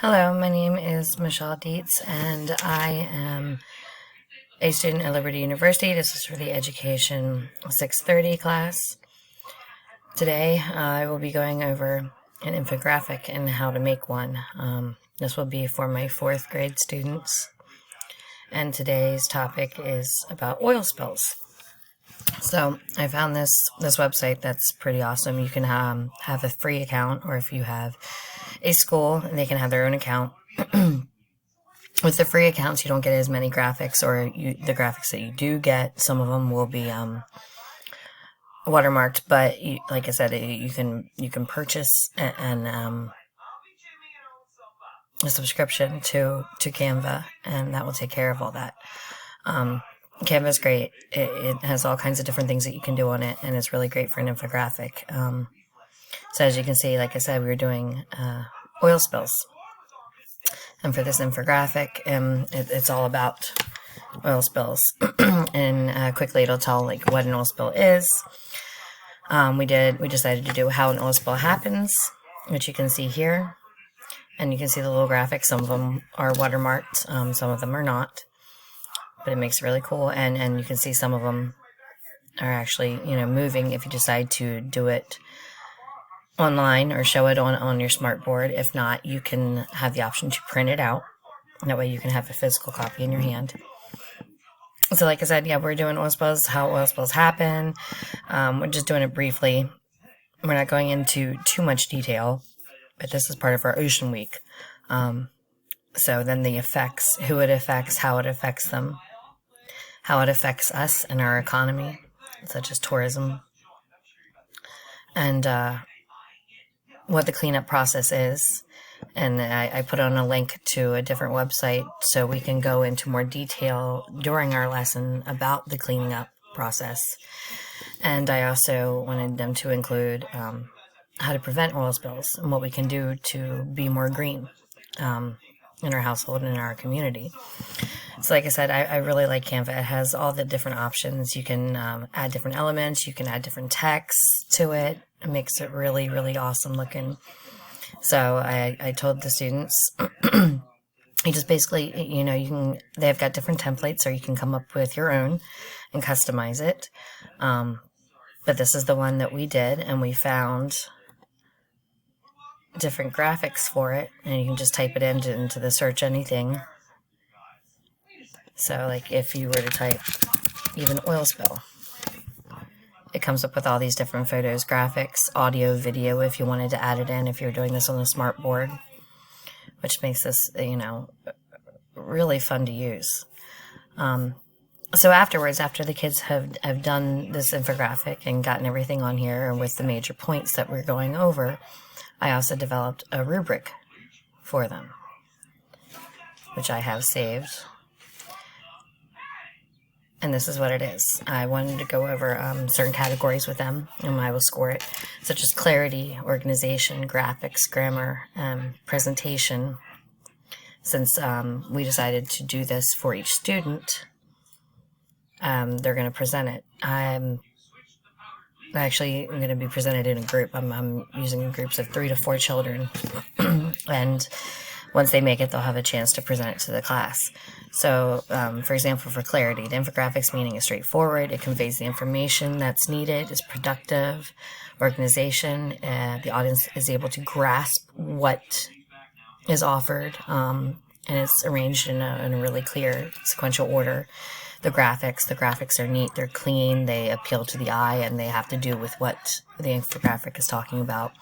Hello, my name is Michelle Dietz, and I am a student at Liberty University. This is for the Education 630 class. Today, I will be going over an infographic and how to make one. This will be for my 4th grade students, and today's topic is about oil spills. So I found this website that's pretty awesome. You can have a free account, or if you have a school, they can have their own account. With the free accounts, you don't get as many graphics, or the graphics that you do get, some of them will be watermarked. But like I said, you can purchase a subscription to Canva, and that will take care of all that. Canva is great. It has all kinds of different things that you can do on it, and it's really great for an infographic. So as you can see, like I said, we were doing oil spills. And for this infographic, it's all about oil spills. And quickly it'll tell like what an oil spill is. We decided to do how an oil spill happens, which you can see here. And you can see the little graphics. Some of them are watermarked, some of them are not. But it makes it really cool, and you can see some of them are actually, moving if you decide to do it online or show it on your smart board. If not, you can have the option to print it out. That way you can have a physical copy in your hand. So like I said, we're doing oil spills, how oil spills happen. We're just doing it briefly. We're not going into too much detail, but this is part of our Ocean Week. So then the effects, who it affects, how it affects them, how it affects us and our economy, such as tourism, and what the cleanup process is. And I put on a link to a different website so we can go into more detail during our lesson about the cleaning up process. And I also wanted them to include how to prevent oil spills and what we can do to be more green in our household and in our community. So like I said, I really like Canva. It has all the different options. You can add different elements. You can add different text to it. It makes it really, really awesome looking. So I told the students, you just basically, they've got different templates, or you can come up with your own and customize it. But this is the one that we did, and we found different graphics for it, and you can just type it into the search anything. So like if you were to type even oil spill, it comes up with all these different photos, graphics, audio, video, if you wanted to add it in, if you're doing this on a smart board, which makes this, really fun to use. So afterwards, after the kids have done this infographic and gotten everything on here and with the major points that we're going over, I also developed a rubric for them, which I have saved. And this is what it is. I wanted to go over certain categories with them, and I will score it, such as clarity, organization, graphics, grammar, presentation. Since we decided to do this for each student, they're going to present it. I'm going to be presented in a group. I'm using groups of 3 to 4 children, and once they make it, they'll have a chance to present it to the class. So, for example, for clarity, the infographics meaning is straightforward. It conveys the information that's needed, is productive. Organization, the audience is able to grasp what is offered, and it's arranged in a really clear sequential order. The graphics are neat, they're clean, they appeal to the eye, and they have to do with what the infographic is talking about.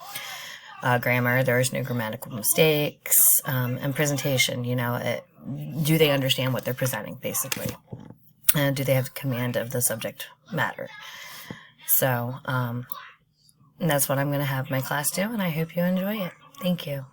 Grammar, there's no grammatical mistakes, and presentation, do they understand what they're presenting, basically? And do they have command of the subject matter? So, that's what I'm going to have my class do, and I hope you enjoy it. Thank you.